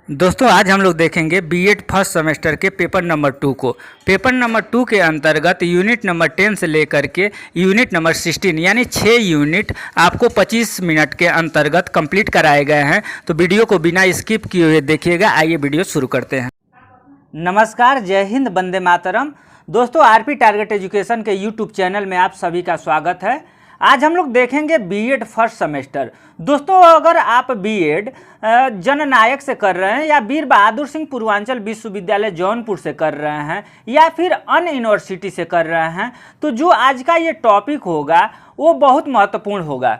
दोस्तों आज हम लोग देखेंगे बीएड फर्स्ट सेमेस्टर के पेपर नंबर 2 को। पेपर नंबर 2 के अंतर्गत यूनिट नंबर 10 से लेकर के यूनिट नंबर 16 यानी 6 यूनिट आपको 25 मिनट के अंतर्गत कंप्लीट कराए गए हैं। तो वीडियो को बिना स्किप किए हुए देखिएगा। आइए वीडियो शुरू करते हैं। नमस्कार, जय हिंद, वंदे मातरम। दोस्तों आरपी टारगेट एजुकेशन के यूट्यूब चैनल में आप सभी का स्वागत है। आज हम लोग देखेंगे बीएड फर्स्ट सेमेस्टर। दोस्तों अगर आप बीएड जननायक से कर रहे हैं या वीर बहादुर सिंह पूर्वांचल विश्वविद्यालय जौनपुर से कर रहे हैं या फिर अन्य यूनिवर्सिटी से कर रहे हैं तो जो आज का ये टॉपिक होगा वो बहुत महत्वपूर्ण होगा।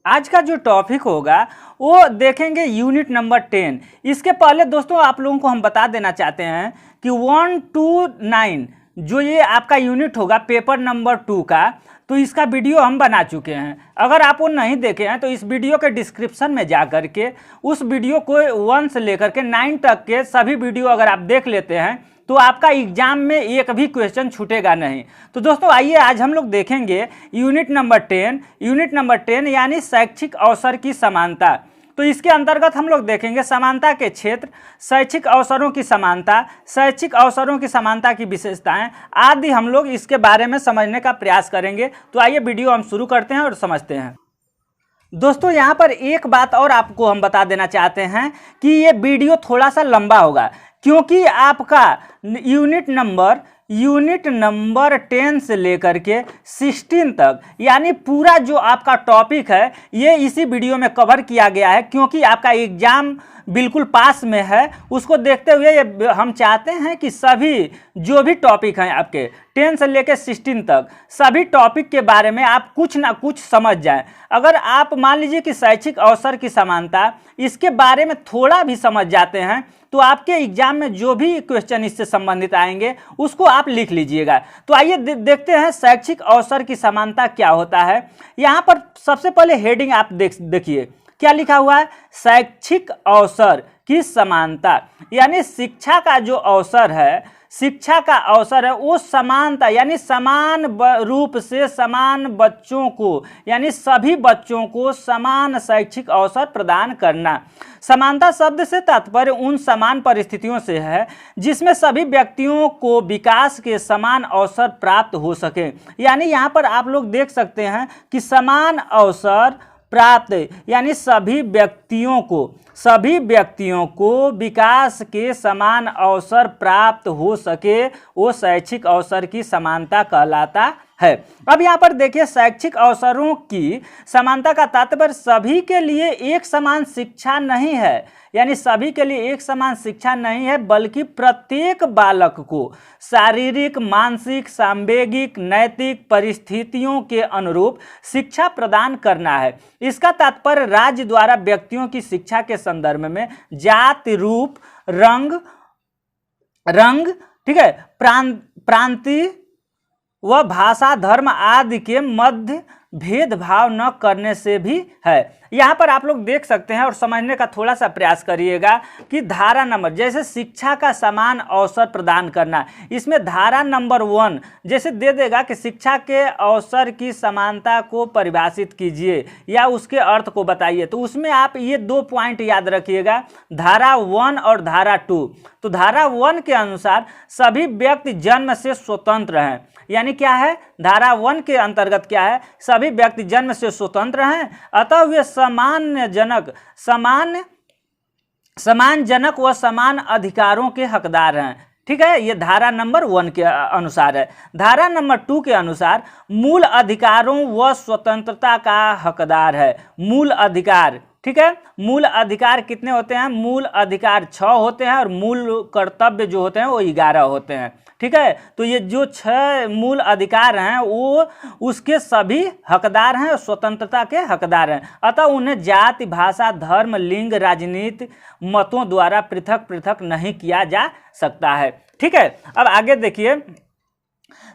आज का जो टॉपिक होगा वो देखेंगे यूनिट नंबर 10। इसके पहले दोस्तों आप लोगों को हम बता देना चाहते हैं कि 1 to 9 जो ये आपका यूनिट होगा पेपर नंबर 2 का, तो इसका वीडियो हम बना चुके हैं। अगर आप वो नहीं देखे हैं तो इस वीडियो के डिस्क्रिप्शन में जा कर के उस वीडियो को 1 से लेकर के 9 तक के सभी वीडियो अगर आप देख लेते हैं तो आपका एग्जाम में एक भी क्वेश्चन छूटेगा नहीं। तो दोस्तों आइए आज हम लोग देखेंगे यूनिट नंबर 10। यूनिट नंबर 10 यानी शैक्षिक अवसर की समानता। तो इसके अंतर्गत हम लोग देखेंगे समानता के क्षेत्र, शैक्षिक अवसरों की समानता, शैक्षिक अवसरों की समानता की विशेषताएं आदि हम लोग इसके बारे में समझने का प्रयास करेंगे। तो आइए वीडियो हम शुरू करते हैं और समझते हैं। दोस्तों यहाँ पर एक बात और आपको हम बता देना चाहते हैं कि ये वीडियो थोड़ा सा लंबा होगा क्योंकि आपका यूनिट नंबर 10 से लेकर के 16 तक यानी पूरा जो आपका टॉपिक है ये इसी वीडियो में कवर किया गया है। क्योंकि आपका एग्जाम बिल्कुल पास में है, उसको देखते हुए ये हम चाहते हैं कि सभी जो भी टॉपिक हैं आपके 10 से लेकर 16 तक सभी टॉपिक के बारे में आप कुछ ना कुछ समझ जाएं। अगर आप मान लीजिए कि शैक्षिक अवसर की समानता इसके बारे में थोड़ा भी समझ जाते हैं तो आपके एग्जाम में जो भी क्वेश्चन इससे संबंधित आएंगे उसको आप लिख लीजिएगा। तो आइए देखते हैं शैक्षिक अवसर की समानता क्या होता है। यहाँ पर सबसे पहले हेडिंग आप देखिए क्या लिखा हुआ है, शैक्षिक अवसर की समानता। यानी शिक्षा का जो अवसर है, शिक्षा का अवसर है वो समानता यानी समान रूप से समान बच्चों को यानी सभी बच्चों को समान शैक्षिक अवसर प्रदान करना। समानता शब्द से तात्पर्य उन समान परिस्थितियों से है जिसमें सभी व्यक्तियों को विकास के समान अवसर प्राप्त हो सके। यानी यहाँ पर आप लोग देख सकते हैं कि समान अवसर प्राप्त यानी सभी व्यक्तियों को विकास के समान अवसर प्राप्त हो सके वो शैक्षिक अवसर की समानता कहलाता है। अब यहाँ पर देखिए शैक्षिक अवसरों की समानता का तात्पर्य सभी के लिए एक समान शिक्षा नहीं है। यानी सभी के लिए एक समान शिक्षा नहीं है बल्कि प्रत्येक बालक को शारीरिक, मानसिक, सांवेगिक, नैतिक परिस्थितियों के अनुरूप शिक्षा प्रदान करना है। इसका तात्पर्य राज्य द्वारा व्यक्तियों की शिक्षा के संदर्भ में जाति, रूप, रंग ठीक है, प्रांतीय व भाषा, धर्म आदि के मध्य भेदभाव न करने से भी है। यहाँ पर आप लोग देख सकते हैं और समझने का थोड़ा सा प्रयास करिएगा कि धारा नंबर जैसे शिक्षा का समान अवसर प्रदान करना, इसमें धारा नंबर 1 जैसे दे देगा कि शिक्षा के अवसर की समानता को परिभाषित कीजिए या उसके अर्थ को बताइए। तो उसमें आप ये 2 पॉइंट याद रखिएगा, धारा 1 और धारा 2। तो धारा 1 के अनुसार सभी व्यक्ति जन्म से स्वतंत्र हैं। यानी क्या है, धारा 1 के अंतर्गत क्या है, सभी व्यक्ति जन्म से स्वतंत्र हैं अतः वे समान जनक व समान अधिकारों के हकदार हैं। ठीक है, ये धारा नंबर 1 के अनुसार है। धारा नंबर 2 के अनुसार मूल अधिकारों व स्वतंत्रता का हकदार है। मूल अधिकार, ठीक है, मूल अधिकार कितने होते हैं, मूल अधिकार 6 होते हैं और मूल कर्तव्य जो होते हैं वो 11 होते हैं। ठीक है, तो ये जो 6 मूल अधिकार हैं वो उसके सभी हकदार हैं, स्वतंत्रता के हकदार हैं। अतः उन्हें जाति, भाषा, धर्म, लिंग, राजनीति मतों द्वारा पृथक पृथक नहीं किया जा सकता है। ठीक है, अब आगे देखिए,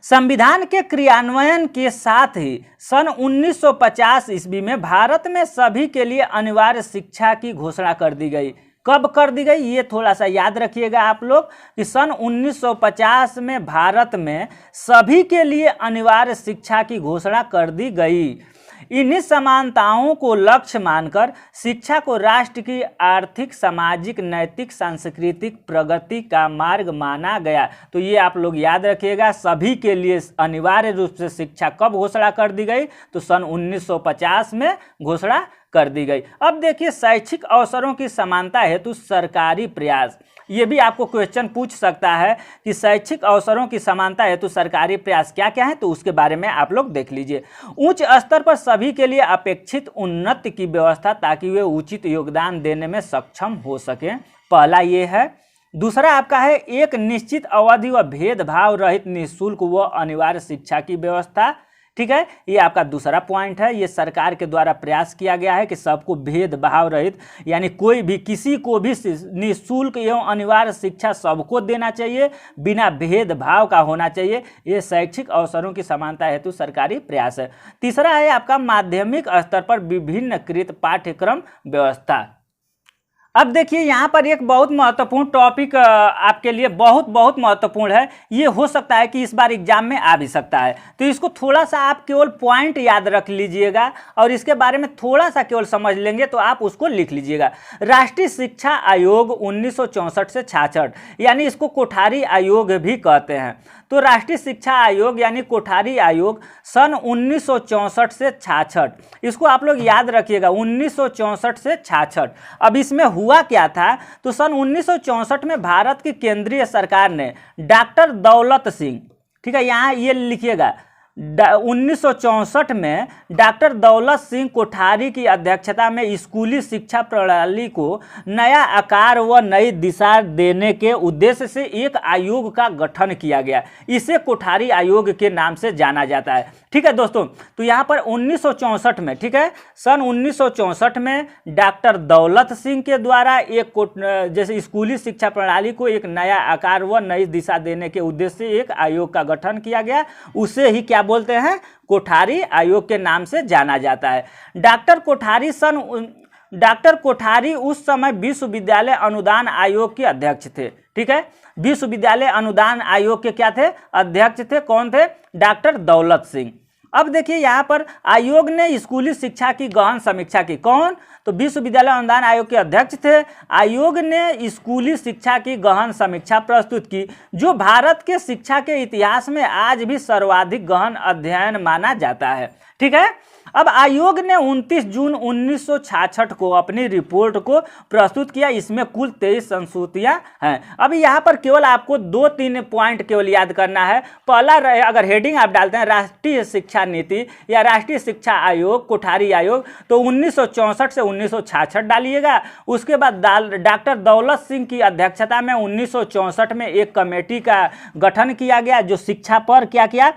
संविधान के क्रियान्वयन के साथ ही सन 1950 ईस्वी में भारत में सभी के लिए अनिवार्य शिक्षा की घोषणा कर दी गई। कब कर दी गई ये थोड़ा सा याद रखिएगा आप लोग कि सन 1950 में भारत में सभी के लिए अनिवार्य शिक्षा की घोषणा कर दी गई। इन्हीं समानताओं को लक्ष्य मानकर शिक्षा को राष्ट्र की आर्थिक, सामाजिक, नैतिक, सांस्कृतिक प्रगति का मार्ग माना गया। तो ये आप लोग याद रखिएगा, सभी के लिए अनिवार्य रूप से शिक्षा कब घोषणा कर दी गई? तो सन 1950 में घोषणा कर दी गई। अब देखिए, शैक्षिक अवसरों की समानता हेतु सरकारी प्रयास, ये भी आपको क्वेश्चन पूछ सकता है कि शैक्षिक अवसरों की समानता हेतु सरकारी प्रयास क्या क्या है, तो उसके बारे में आप लोग देख लीजिए। उच्च स्तर पर सभी के लिए अपेक्षित उन्नति की व्यवस्था ताकि वे उचित योगदान देने में सक्षम हो सकें, पहला ये है। दूसरा आपका है एक निश्चित अवधि व भेदभाव रहित निःशुल्क व अनिवार्य शिक्षा की व्यवस्था। ठीक है, ये आपका दूसरा पॉइंट है। ये सरकार के द्वारा प्रयास किया गया है कि सबको भेदभाव रहित, यानी कोई भी किसी को भी निःशुल्क एवं अनिवार्य शिक्षा सबको देना चाहिए, बिना भेदभाव का होना चाहिए। ये शैक्षिक अवसरों की समानता हेतु सरकारी प्रयास है। तीसरा है आपका माध्यमिक स्तर पर विभिन्नकृत पाठ्यक्रम व्यवस्था। अब देखिए, यहाँ पर एक बहुत महत्वपूर्ण टॉपिक आपके लिए बहुत महत्वपूर्ण है। ये हो सकता है कि इस बार एग्जाम में आ भी सकता है, तो इसको थोड़ा सा आप केवल पॉइंट याद रख लीजिएगा और इसके बारे में थोड़ा सा केवल समझ लेंगे तो आप उसको लिख लीजिएगा। राष्ट्रीय शिक्षा आयोग 1964 से 66, यानी इसको कोठारी आयोग भी कहते हैं। तो राष्ट्रीय शिक्षा आयोग यानी कोठारी आयोग सन 1964 से 66, इसको आप लोग याद रखिएगा, 1964 से 66। अब इसमें हुआ क्या था? तो सन 1964 में भारत की केंद्रीय सरकार ने डॉक्टर दौलत सिंह, ठीक है, यहाँ ये लिखिएगा, 1964 में डॉक्टर दौलत सिंह कोठारी की अध्यक्षता में स्कूली शिक्षा प्रणाली को नया आकार व नई दिशा देने के उद्देश्य से एक आयोग का गठन किया गया। इसे कोठारी आयोग के नाम से जाना जाता है। ठीक है दोस्तों, तो यहाँ पर 1964 में, ठीक है, सन 1964 में डॉक्टर दौलत सिंह के द्वारा एक जैसे स्कूली शिक्षा प्रणाली को एक नया आकार व नई दिशा देने के उद्देश्य से एक आयोग का गठन किया गया। उसे ही क्या बोलते हैं? कोठारी आयोग के नाम से जाना जाता है। डॉक्टर कोठारी उस समय विश्वविद्यालय अनुदान आयोग के अध्यक्ष थे। ठीक है, विश्वविद्यालय अनुदान आयोग के क्या थे? अध्यक्ष थे। कौन थे? डॉक्टर दौलत सिंह। अब देखिए, यहाँ पर आयोग ने स्कूली शिक्षा की गहन समीक्षा की। कौन? तो विश्वविद्यालय अनुदान आयोग के अध्यक्ष थे। आयोग ने स्कूली शिक्षा की गहन समीक्षा प्रस्तुत की, जो भारत के शिक्षा के इतिहास में आज भी सर्वाधिक गहन अध्ययन माना जाता है। ठीक है, अब आयोग ने 29 जून 1966 को अपनी रिपोर्ट को प्रस्तुत किया। इसमें कुल 23 संस्तुतियां हैं। अब यहाँ पर केवल आपको 2-3 पॉइंट केवल याद करना है। पहला, अगर हेडिंग आप डालते हैं राष्ट्रीय शिक्षा नीति या राष्ट्रीय शिक्षा आयोग, कोठारी आयोग, तो 1964 से 1966 डालिएगा। उसके बाद डॉक्टर दौलत सिंह की अध्यक्षता में 1964 में एक कमेटी का गठन किया गया, जो शिक्षा पर क्या किया,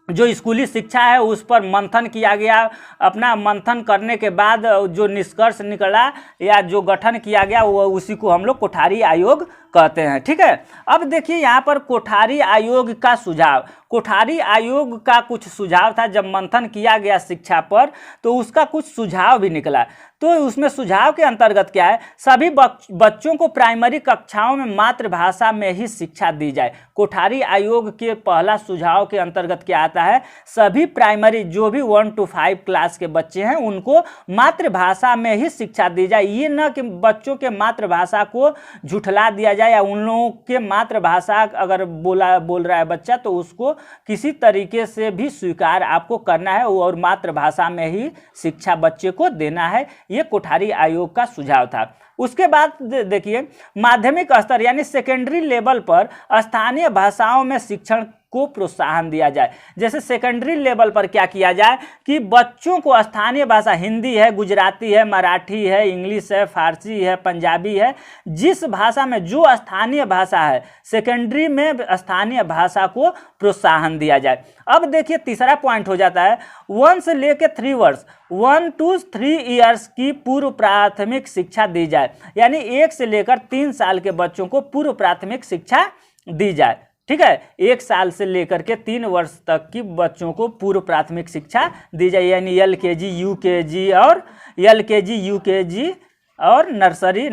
जो स्कूली शिक्षा है उस पर मंथन किया गया। अपना मंथन करने के बाद जो निष्कर्ष निकला या जो गठन किया गया वो उसी को हम लोग कोठारी आयोग कहते हैं। ठीक है, अब देखिए यहाँ पर कोठारी आयोग का सुझाव, कोठारी आयोग का कुछ सुझाव था। जब मंथन किया गया शिक्षा पर तो उसका कुछ सुझाव भी निकला। तो उसमें सुझाव के अंतर्गत क्या है? सभी बच्चों को प्राइमरी कक्षाओं में मातृभाषा में ही शिक्षा दी जाए। कोठारी आयोग के पहला सुझाव के अंतर्गत क्या आता है? सभी प्राइमरी जो भी 1 to 5 क्लास के बच्चे हैं उनको मातृभाषा में ही शिक्षा दी जाए। ये न कि बच्चों के मातृभाषा को झुठला दिया जाए या उन लोगों के मातृभाषा अगर बोल रहा है बच्चा तो उसको किसी तरीके से भी स्वीकार आपको करना है और मातृभाषा में ही शिक्षा बच्चे को देना है। ये कोठारी आयोग का सुझाव था। उसके बाद देखिए, माध्यमिक स्तर यानी सेकेंडरी लेवल पर स्थानीय भाषाओं में शिक्षण को प्रोत्साहन दिया जाए। जैसे सेकेंडरी लेवल पर क्या किया जाए कि बच्चों को स्थानीय भाषा, हिंदी है, गुजराती है, मराठी है, इंग्लिश है, फारसी है, पंजाबी है, जिस भाषा में जो स्थानीय भाषा है सेकेंडरी में स्थानीय भाषा को प्रोत्साहन दिया जाए। अब देखिए, तीसरा पॉइंट हो जाता है 1 से लेकर 3 वर्ष, 1 to 3 ईयर्स की पूर्व प्राथमिक शिक्षा दी जाए। यानी 1 से लेकर 3 साल के बच्चों को पूर्व प्राथमिक शिक्षा दी जाए। ठीक है, 1 साल से लेकर के 3 वर्ष तक की बच्चों को पूर्व प्राथमिक शिक्षा दी जाए। यानी LKG, UKG और LKG, UKG और नर्सरी,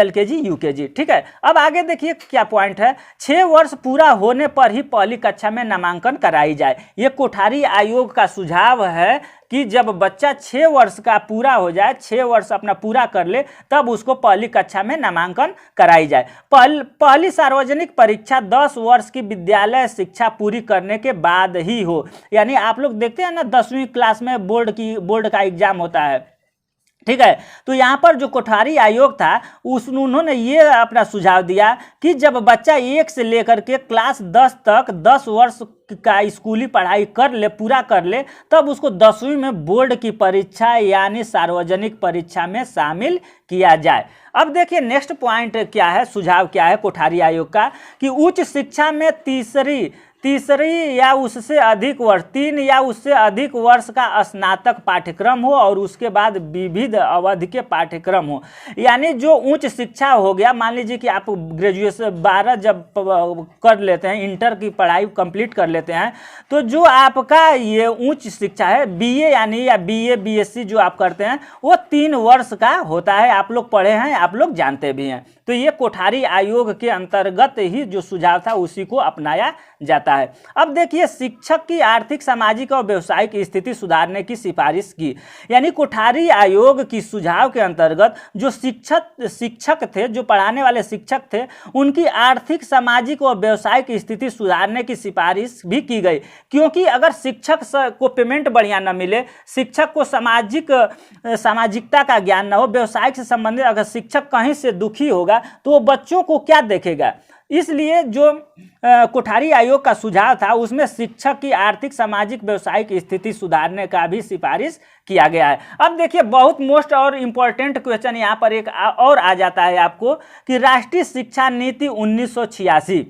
LKG, UKG। ठीक है, अब आगे देखिए क्या पॉइंट है। 6 वर्ष पूरा होने पर ही पहली कक्षा में नामांकन कराई जाए। ये कोठारी आयोग का सुझाव है कि जब बच्चा 6 वर्ष का पूरा हो जाए, 6 वर्ष अपना पूरा कर ले, तब उसको पहली कक्षा में नामांकन कराई जाए। पहली सार्वजनिक परीक्षा 10 वर्ष की विद्यालय शिक्षा पूरी करने के बाद ही हो। यानी आप लोग देखते हैं ना 10वीं क्लास में बोर्ड का एग्जाम होता है, ठीक है। तो यहाँ पर जो कोठारी आयोग था उन्होंने ये अपना सुझाव दिया कि जब बच्चा 1 से लेकर के क्लास 10 तक 10 वर्ष का स्कूली पढ़ाई कर ले, पूरा कर ले, तब उसको 10वीं में बोर्ड की परीक्षा यानी सार्वजनिक परीक्षा में शामिल किया जाए। अब देखिए नेक्स्ट पॉइंट क्या है, सुझाव क्या है कोठारी आयोग का, कि उच्च शिक्षा में तीसरी या उससे अधिक वर्ष 3 या उससे अधिक वर्ष का स्नातक पाठ्यक्रम हो और उसके बाद विविध अवधि के पाठ्यक्रम हो। यानी जो उच्च शिक्षा हो गया, मान लीजिए कि आप ग्रेजुएशन 12 जब कर लेते हैं, इंटर की पढ़ाई कंप्लीट कर लेते हैं, तो जो आपका ये उच्च शिक्षा है बीए यानी या बीए बीएससी जो आप करते हैं वो 3 वर्ष का होता है। आप लोग पढ़े हैं, आप लोग जानते भी हैं। तो ये कोठारी आयोग के अंतर्गत ही जो सुझाव था उसी को अपनाया जाता है। अब देखिए शिक्षक की आर्थिक, सामाजिक और व्यवसायिक स्थिति सुधारने की सिफारिश की। यानी कोठारी आयोग की सुझाव के अंतर्गत जो शिक्षक थे, जो पढ़ाने वाले शिक्षक थे, उनकी आर्थिक, सामाजिक और व्यवसायिक स्थिति सुधारने की सिफारिश भी की गई। क्योंकि अगर शिक्षक को पेमेंट बढ़िया न मिले, शिक्षक को सामाजिकता का ज्ञान न हो, व्यवसायिक से संबंधित अगर शिक्षक कहीं से दुखी होगा तो वो बच्चों को क्या देखेगा। इसलिए जो कोठारी आयोग का सुझाव था उसमें शिक्षक की आर्थिक, सामाजिक, व्यवसायिक स्थिति सुधारने का भी सिफारिश किया गया है। अब देखिए बहुत मोस्ट और इम्पोर्टेंट क्वेश्चन यहाँ पर एक और आ जाता है आपको, कि राष्ट्रीय शिक्षा नीति 1986,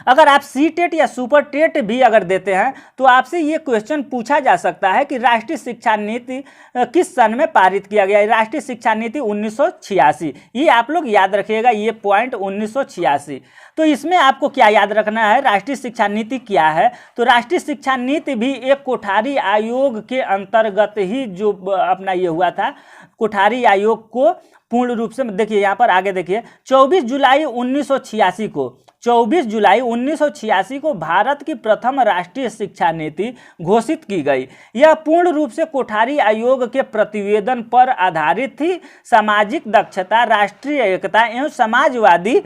अगर आप सीटेट या सुपर टेट भी अगर देते हैं तो आपसे ये क्वेश्चन पूछा जा सकता है कि राष्ट्रीय शिक्षा नीति किस सन में पारित किया गया है। राष्ट्रीय शिक्षा नीति 1986, ये आप लोग याद रखिएगा, ये पॉइंट 1986। तो इसमें आपको क्या याद रखना है, राष्ट्रीय शिक्षा नीति क्या है। तो राष्ट्रीय शिक्षा नीति भी एक कोठारी आयोग के अंतर्गत ही जो अपना ये हुआ था। कोठारी आयोग को पूर्ण रूप से देखिए, यहाँ पर आगे देखिए, 24 जुलाई 1986 को भारत की प्रथम राष्ट्रीय शिक्षा नीति घोषित की गई। यह पूर्ण रूप से कोठारी आयोग के प्रतिवेदन पर आधारित थी। सामाजिक दक्षता, राष्ट्रीय एकता एवं समाजवादी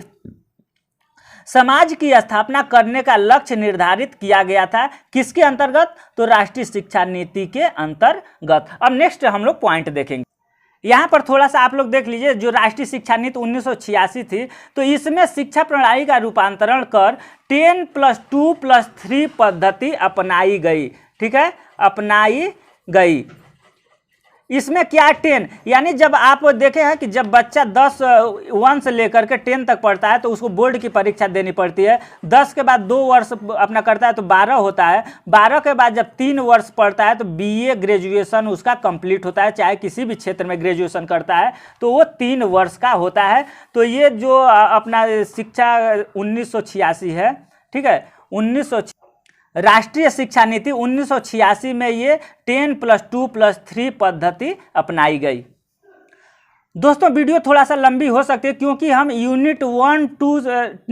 समाज की स्थापना करने का लक्ष्य निर्धारित किया गया था। किसके अंतर्गत? तो राष्ट्रीय शिक्षा नीति के अंतर्गत। अब नेक्स्ट हम लोग पॉइंट देखेंगे। यहाँ पर थोड़ा सा आप लोग देख लीजिए, जो राष्ट्रीय शिक्षा नीति 1986 थी, तो इसमें शिक्षा प्रणाली का रूपांतरण कर 10+2+3 पद्धति अपनाई गई। ठीक है, अपनाई गई। इसमें क्या 10, यानी जब आप देखे हैं कि जब बच्चा 1 से लेकर के 10 तक पढ़ता है तो उसको बोर्ड की परीक्षा देनी पड़ती है। 10 के बाद 2 वर्ष अपना करता है तो 12 होता है। 12 के बाद जब 3 वर्ष पढ़ता है तो बीए ग्रेजुएशन उसका कंप्लीट होता है, चाहे किसी भी क्षेत्र में ग्रेजुएशन करता है तो वो 3 वर्ष का होता है। तो ये जो अपना शिक्षा 1986 है, ठीक है, राष्ट्रीय शिक्षा नीति 1986 में ये 10+2+3 पद्धति अपनाई गई। दोस्तों वीडियो थोड़ा सा लंबी हो सकती है क्योंकि हम यूनिट 1 to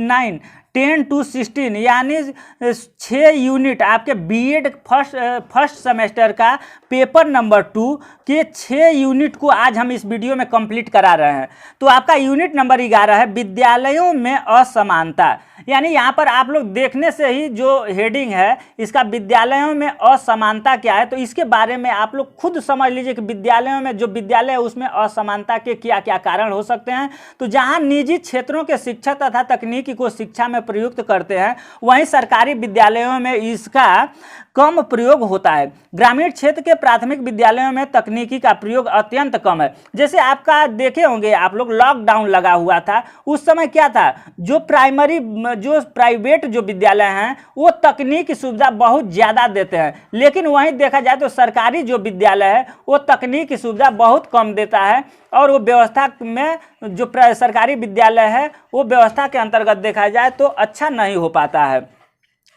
9 10 to 16 यानी 6 यूनिट आपके बीएड फर्स्ट सेमेस्टर का पेपर नंबर 2 के 6 यूनिट को आज हम इस वीडियो में कंप्लीट करा रहे हैं। तो आपका यूनिट नंबर 11 है विद्यालयों में असमानता। यानी यहाँ पर आप लोग देखने से ही जो हेडिंग है इसका, विद्यालयों में असमानता क्या है, तो इसके बारे में आप लोग खुद समझ लीजिए कि विद्यालयों में जो विद्यालय है उसमें असमानता के क्या क्या कारण हो सकते हैं। तो जहाँ निजी क्षेत्रों के शिक्षक तथा तकनीकी को शिक्षा में प्रयुक्त करते हैं, वहीं सरकारी विद्यालयों में इसका कम प्रयोग होता है। ग्रामीण क्षेत्र के प्राथमिक विद्यालयों में तकनीकी का प्रयोग अत्यंत कम है। जैसे आपका देखे होंगे आप लोग, लॉकडाउन लगा हुआ था, उस समय क्या था, जो प्राइवेट जो विद्यालय हैं वो तकनीक की सुविधा बहुत ज़्यादा देते हैं, लेकिन वहीं देखा जाए तो सरकारी जो विद्यालय है वो तकनीक की सुविधा बहुत कम देता है। और वो व्यवस्था में जो सरकारी विद्यालय है वो व्यवस्था के अंतर्गत देखा जाए तो अच्छा नहीं हो पाता है।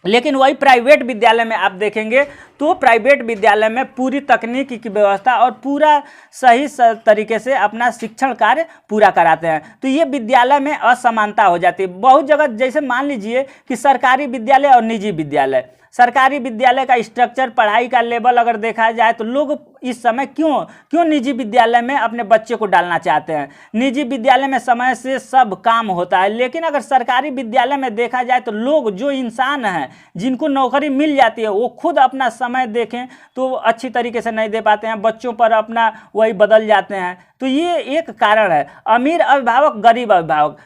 लेकिन वही प्राइवेट विद्यालय में आप देखेंगे तो प्राइवेट विद्यालय में पूरी तकनीकी की व्यवस्था और पूरा सही तरीके से अपना शिक्षण कार्य पूरा कराते हैं। तो ये विद्यालय में असमानता हो जाती है बहुत जगह। जैसे मान लीजिए कि सरकारी विद्यालय और निजी विद्यालय, सरकारी विद्यालय का स्ट्रक्चर, पढ़ाई का लेवल अगर देखा जाए तो लोग इस समय क्यों निजी विद्यालय में अपने बच्चे को डालना चाहते हैं। निजी विद्यालय में समय से सब काम होता है, लेकिन अगर सरकारी विद्यालय में देखा जाए तो लोग, जो इंसान हैं जिनको नौकरी मिल जाती है, वो खुद अपना समय देखें तो अच्छी तरीके से नहीं दे पाते हैं, बच्चों पर अपना वही बदल जाते हैं। तो ये एक कारण है, अमीर अभिभावक गरीब अभिभावक।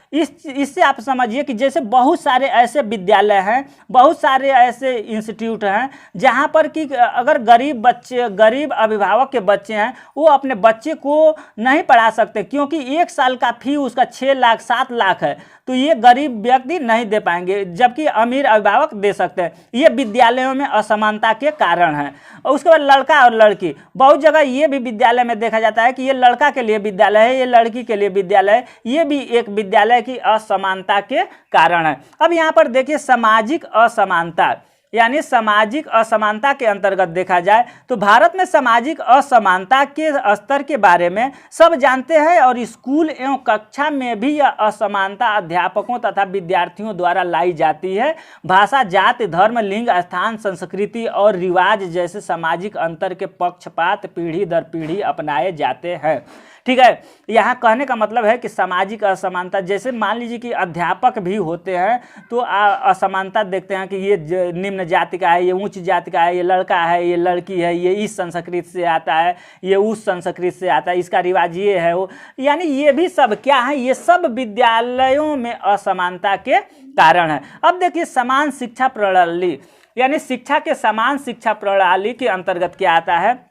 इससे आप समझिए कि जैसे बहुत सारे ऐसे विद्यालय हैं, बहुत सारे ऐसे इंस्टीट्यूट हैं जहाँ पर कि अगर गरीब अभिभावक के बच्चे हैं, वो अपने बच्चे को नहीं पढ़ा सकते क्योंकि 1 साल का फी उसका 6 लाख 7 लाख है। तो ये गरीब व्यक्ति नहीं दे पाएंगे, जबकि अमीर अभिभावक दे सकते हैं। ये विद्यालयों में असमानता के कारण है। और उसके बाद लड़का और लड़की, बहुत जगह ये भी विद्यालय में देखा जाता है कि ये लड़का के लिए विद्यालय है, ये लड़की के लिए विद्यालय है। ये भी एक विद्यालय की असमानता के कारण है। अब यहाँ पर देखिए सामाजिक असमानता, यानी सामाजिक असमानता के अंतर्गत देखा जाए तो भारत में सामाजिक असमानता के स्तर के बारे में सब जानते हैं और स्कूल एवं कक्षा में भी यह असमानता अध्यापकों तथा विद्यार्थियों द्वारा लाई जाती है। भाषा, जाति, धर्म, लिंग, स्थान, संस्कृति और रिवाज जैसे सामाजिक अंतर के पक्षपात पीढ़ी दर पीढ़ी अपनाए जाते हैं। ठीक है, यहाँ कहने का मतलब है कि सामाजिक असमानता, जैसे मान लीजिए कि अध्यापक भी होते हैं तो असमानता देखते हैं कि ये निम्न जाति का है, ये उच्च जाति का है, ये लड़का है, ये लड़की है, ये इस संस्कृति से आता है, ये उस संस्कृति से आता है, इसका रिवाज ये है वो, यानी ये भी सब क्या है, ये सब विद्यालयों में असमानता के कारण है। अब देखिए समान शिक्षा प्रणाली, यानी शिक्षा के समान शिक्षा प्रणाली के अंतर्गत क्या आता है,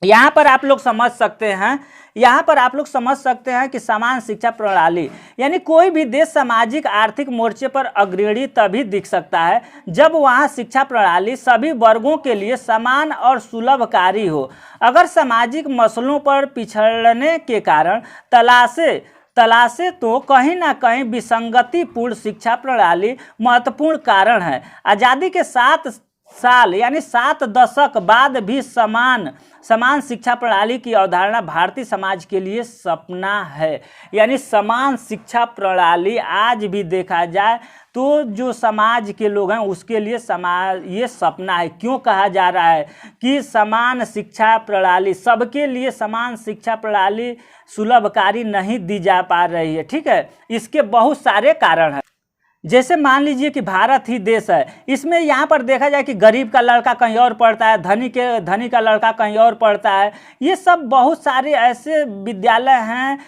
यहाँ पर आप लोग समझ सकते हैं कि समान शिक्षा प्रणाली यानी कोई भी देश सामाजिक आर्थिक मोर्चे पर अग्रणी तभी दिख सकता है जब वहाँ शिक्षा प्रणाली सभी वर्गों के लिए समान और सुलभकारी हो। अगर सामाजिक मसलों पर पिछड़ने के कारण तलाशे तो कहीं ना कहीं विसंगतिपूर्ण शिक्षा प्रणाली महत्वपूर्ण कारण है। आज़ादी के 7 साल यानी 7 दशक बाद भी समान शिक्षा प्रणाली की अवधारणा भारतीय समाज के लिए सपना है। यानी समान शिक्षा प्रणाली आज भी देखा जाए तो जो समाज के लोग हैं उसके लिए ये सपना है। क्यों कहा जा रहा है कि समान शिक्षा प्रणाली, सबके लिए समान शिक्षा प्रणाली सुलभकारी नहीं दी जा पा रही है। ठीक है, इसके बहुत सारे कारण हैं। जैसे मान लीजिए कि भारत ही देश है, इसमें यहाँ पर देखा जाए कि गरीब का लड़का कहीं और पढ़ता है, धनी का लड़का कहीं और पढ़ता है। ये सब बहुत सारे ऐसे विद्यालय हैं,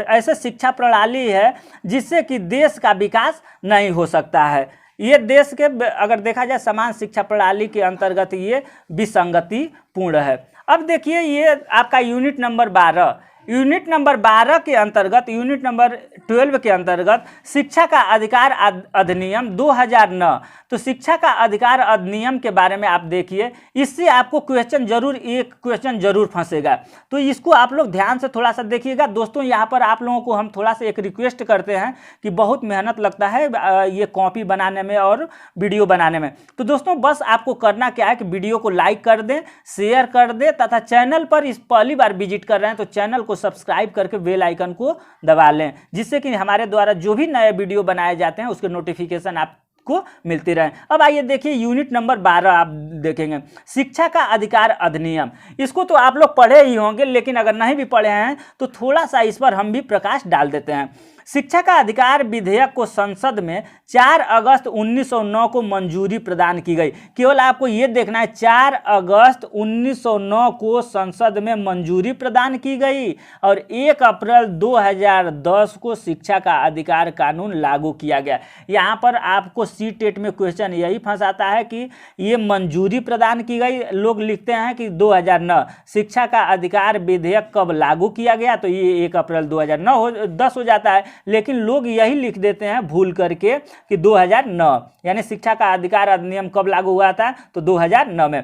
ऐसे शिक्षा प्रणाली है जिससे कि देश का विकास नहीं हो सकता है। ये देश के अगर देखा जाए समान शिक्षा प्रणाली के अंतर्गत ये विसंगतिपूर्ण है। अब देखिए ये आपका यूनिट नंबर 12 के अंतर्गत, यूनिट नंबर 12 के अंतर्गत शिक्षा का अधिकार अधिनियम 2009। तो शिक्षा का अधिकार अधिनियम के बारे में आप देखिए, इससे आपको एक क्वेश्चन जरूर फंसेगा, तो इसको आप लोग ध्यान से थोड़ा सा देखिएगा। दोस्तों यहाँ पर आप लोगों को हम थोड़ा सा एक रिक्वेस्ट करते हैं कि बहुत मेहनत लगता है ये कॉपी बनाने में और वीडियो बनाने में। तो दोस्तों बस आपको करना क्या है कि वीडियो को लाइक कर दें, शेयर कर दें तथा चैनल पर इस पहली बार विजिट कर रहे हैं तो चैनल को सब्सक्राइब करके बेल आइकन को दबा लें, जिससे कि हमारे द्वारा जो भी नए वीडियो बनाए जाते हैं उसके नोटिफिकेशन आपको मिलती रहे। अब आइए देखिए यूनिट नंबर 12 आप देखेंगे शिक्षा का अधिकार अधिनियम। इसको तो आप लोग पढ़े ही होंगे, लेकिन अगर नहीं भी पढ़े हैं तो थोड़ा सा इस पर हम भी प्रकाश डाल देते हैं। शिक्षा का अधिकार विधेयक को संसद में 4 अगस्त 1909 को मंजूरी प्रदान की गई। केवल आपको ये देखना है 4 अगस्त 1909 को संसद में मंजूरी प्रदान की गई और 1 अप्रैल 2010 को शिक्षा का अधिकार कानून लागू किया गया। यहाँ पर आपको सीटेट में क्वेश्चन यही फंसाता है कि ये मंजूरी प्रदान की गई, लोग लिखते हैं कि 2009। शिक्षा का अधिकार विधेयक कब लागू किया गया, तो ये 1 अप्रैल 2010 हो जाता है, लेकिन लोग यही लिख देते हैं भूल करके कि 2009। यानी शिक्षा का अधिकार अधिनियम कब लागू हुआ था, तो 2009 में।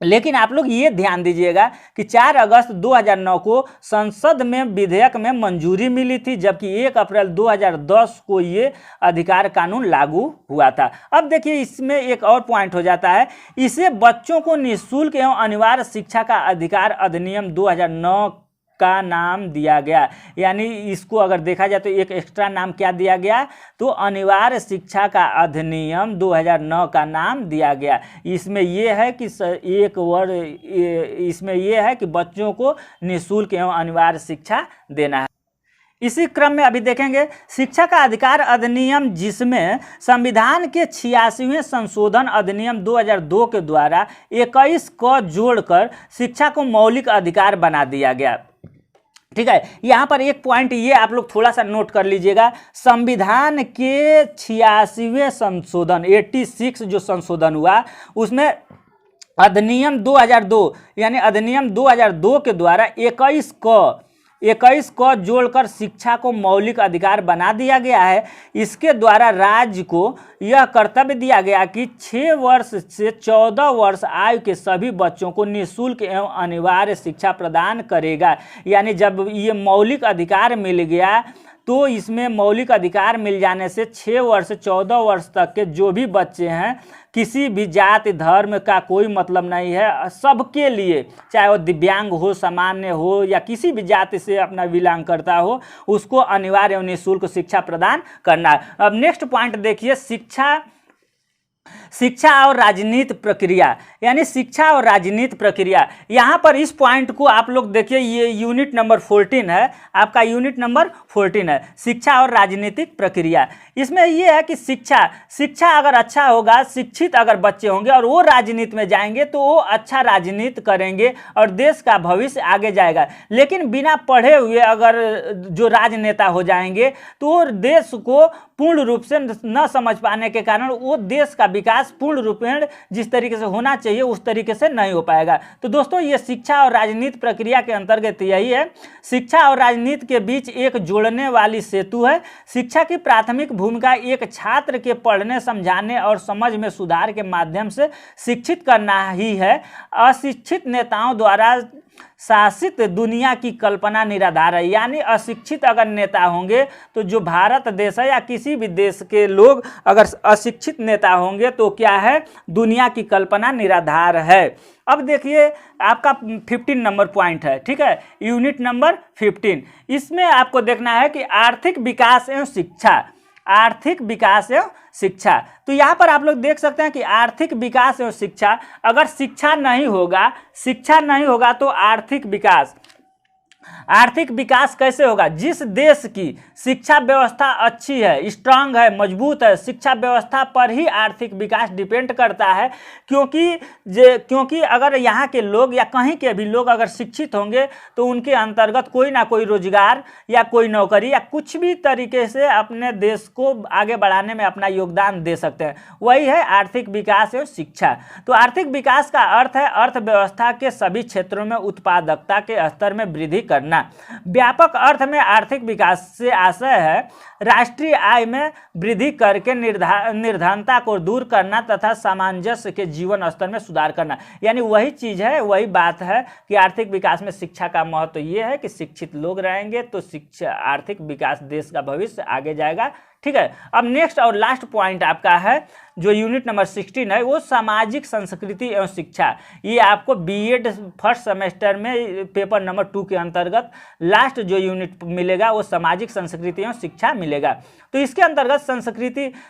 लेकिन आप लोग ये ध्यान दीजिएगा कि 4 अगस्त 2009 को संसद में विधेयक में मंजूरी मिली थी, जबकि 1 अप्रैल 2010 को ये अधिकार कानून लागू हुआ था। अब देखिए इसमें एक और पॉइंट हो जाता है, इसे बच्चों को निःशुल्क एवं अनिवार्य शिक्षा का अधिकार अधिनियम 2009 का नाम दिया गया। यानी इसको अगर देखा जाए तो एक एक्स्ट्रा नाम क्या दिया गया, तो अनिवार्य शिक्षा का अधिनियम 2009 का नाम दिया गया। इसमें यह है कि एक वर्ड इसमें यह है कि बच्चों को निःशुल्क एवं अनिवार्य शिक्षा देना है। इसी क्रम में अभी देखेंगे शिक्षा का अधिकार अधिनियम, जिसमें संविधान के 86वें संशोधन अधिनियम 2002 के द्वारा 21 को जोड़कर शिक्षा को मौलिक अधिकार बना दिया गया। ठीक है, यहाँ पर एक पॉइंट ये आप लोग थोड़ा सा नोट कर लीजिएगा, संविधान के 86वें संशोधन 86 जो संशोधन हुआ उसमें अधिनियम 2002 यानी अधिनियम 2002 के द्वारा 21 को जोड़कर शिक्षा को मौलिक अधिकार बना दिया गया है। इसके द्वारा राज्य को यह कर्तव्य दिया गया कि 6 वर्ष से 14 वर्ष आयु के सभी बच्चों को निःशुल्क एवं अनिवार्य शिक्षा प्रदान करेगा। यानी जब ये मौलिक अधिकार मिल गया तो इसमें मौलिक अधिकार मिल जाने से 6 वर्ष से 14 वर्ष तक के जो भी बच्चे हैं, किसी भी जाति धर्म का कोई मतलब नहीं है, सबके लिए, चाहे वो दिव्यांग हो, सामान्य हो या किसी भी जाति से अपना बिलोंग करता हो, उसको अनिवार्य एवं निःशुल्क शिक्षा प्रदान करना है। अब नेक्स्ट पॉइंट देखिए, शिक्षा और राजनीति प्रक्रिया, यानी शिक्षा और राजनीति प्रक्रिया। यहाँ पर इस पॉइंट को आप लोग देखिए, ये यूनिट नंबर 14 है, आपका यूनिट नंबर 14 है, शिक्षा और राजनीतिक प्रक्रिया। इसमें ये है कि शिक्षा अगर अच्छा होगा, शिक्षित अगर बच्चे होंगे और वो राजनीति में जाएंगे तो वो अच्छा राजनीति करेंगे और देश का भविष्य आगे जाएगा। लेकिन बिना पढ़े हुए अगर जो राजनेता हो जाएंगे तो देश को पूर्ण रूप से न समझ पाने के कारण वो देश का विकास पूर्ण रूपेण जिस तरीके से होना चाहिए उस तरीके से नहीं हो पाएगा। तो दोस्तों ये शिक्षा और राजनीति प्रक्रिया के अंतर्गत यही है, शिक्षा और राजनीति के बीच एक जोड़ने वाली सेतु है। शिक्षा की प्राथमिक भूमिका एक छात्र के पढ़ने, समझाने और समझ में सुधार के माध्यम से शिक्षित करना ही है। अशिक्षित नेताओं द्वारा शासित दुनिया की कल्पना निराधार है। यानी अशिक्षित अगर नेता होंगे तो जो भारत देश है या किसी भी देश के लोग अगर अशिक्षित नेता होंगे तो क्या है, दुनिया की कल्पना निराधार है। अब देखिए आपका 15 नंबर पॉइंट है, ठीक है, यूनिट नंबर 15। इसमें आपको देखना है कि आर्थिक विकास एवं शिक्षा, आर्थिक विकास एवं शिक्षा। तो यहाँ पर आप लोग देख सकते हैं कि आर्थिक विकास एवं शिक्षा, अगर शिक्षा नहीं होगा तो आर्थिक विकास कैसे होगा? जिस देश की शिक्षा व्यवस्था अच्छी है, स्ट्रांग है, मजबूत है, शिक्षा व्यवस्था पर ही आर्थिक विकास डिपेंड करता है। क्योंकि अगर यहाँ के लोग या कहीं के भी लोग अगर शिक्षित होंगे तो उनके अंतर्गत कोई ना कोई रोजगार या कोई नौकरी या कुछ भी तरीके से अपने देश को आगे बढ़ाने में अपना योगदान दे सकते हैं। वही है आर्थिक विकास एवं शिक्षा। तो आर्थिक विकास का अर्थ है अर्थव्यवस्था के सभी क्षेत्रों में उत्पादकता के स्तर में वृद्धि करना। व्यापक अर्थ में आर्थिक विकास से आशय है राष्ट्रीय आय में वृद्धि करके निर्धनता को दूर करना तथा सामंजस्य के जीवन स्तर में सुधार करना। यानी वही चीज है, वही बात है कि आर्थिक विकास में शिक्षा का महत्व ये है कि शिक्षित लोग रहेंगे तो शिक्षा, आर्थिक विकास, देश का भविष्य आगे जाएगा। ठीक है, अब नेक्स्ट और लास्ट पॉइंट आपका है जो यूनिट नंबर 16 है, वो सामाजिक संस्कृति एवं शिक्षा। ये आपको बीएड फर्स्ट सेमेस्टर में पेपर नंबर 2 के अंतर्गत लास्ट जो यूनिट मिलेगा वो सामाजिक संस्कृति एवं शिक्षा मिलेगा। तो इसके अंतर्गत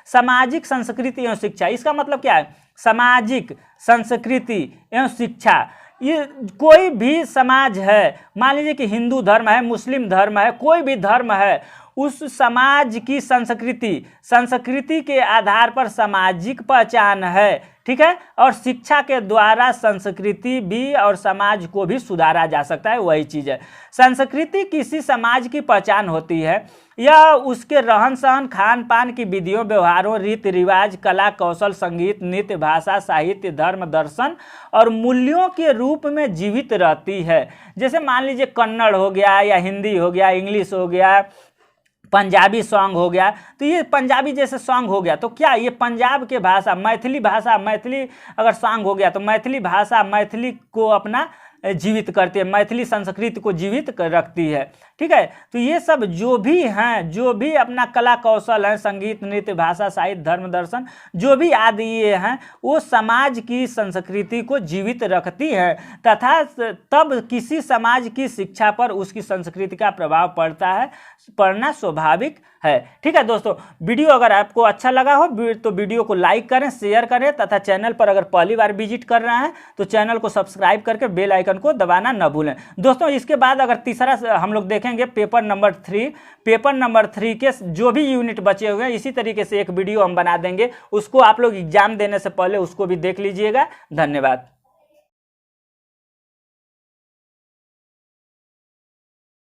सामाजिक संस्कृति एवं शिक्षा, इसका मतलब क्या है? सामाजिक संस्कृति एवं शिक्षा, ये कोई भी समाज है, मान लीजिए कि हिंदू धर्म है, मुस्लिम धर्म है, कोई भी धर्म है, उस समाज की संस्कृति के आधार पर सामाजिक पहचान है। ठीक है, और शिक्षा के द्वारा संस्कृति भी और समाज को भी सुधारा जा सकता है। वही चीज़ है, संस्कृति किसी समाज की पहचान होती है। यह उसके रहन सहन, खान पान की विधियों, व्यवहारों, रीति रिवाज, कला कौशल, संगीत, नृत्य, भाषा, साहित्य, धर्म, दर्शन और मूल्यों के रूप में जीवित रहती है। जैसे मान लीजिए कन्नड़ हो गया या हिंदी हो गया, इंग्लिश हो गया, पंजाबी सॉन्ग हो गया, तो ये पंजाबी जैसे सॉन्ग हो गया, तो क्या ये पंजाब के भाषा मैथिली अगर सॉन्ग हो गया तो मैथिली भाषा मैथिली को अपना जीवित करती है, मैथिली संस्कृति को जीवित रखती है। ठीक है, तो ये सब जो भी हैं, जो भी अपना कला कौशल है, संगीत, नृत्य, भाषा, साहित्य, धर्म, दर्शन, जो भी आदि ये हैं, वो समाज की संस्कृति को जीवित रखती है तथा तब किसी समाज की शिक्षा पर उसकी संस्कृति का प्रभाव पड़ना स्वाभाविक है। ठीक है दोस्तों, वीडियो अगर आपको अच्छा लगा हो तो वीडियो को लाइक करें, शेयर करें तथा चैनल पर अगर पहली बार विजिट कर रहे हैं तो चैनल को सब्सक्राइब करके बेल आइकन को दबाना न भूलें। दोस्तों इसके बाद अगर तीसरा हम लोग देखेंगे पेपर नंबर 3 के जो भी यूनिट बचे हुए हैं, इसी तरीके से एक वीडियो हम बना देंगे, उसको आप लोग एग्जाम देने से पहले उसको भी देख लीजिएगा। धन्यवाद।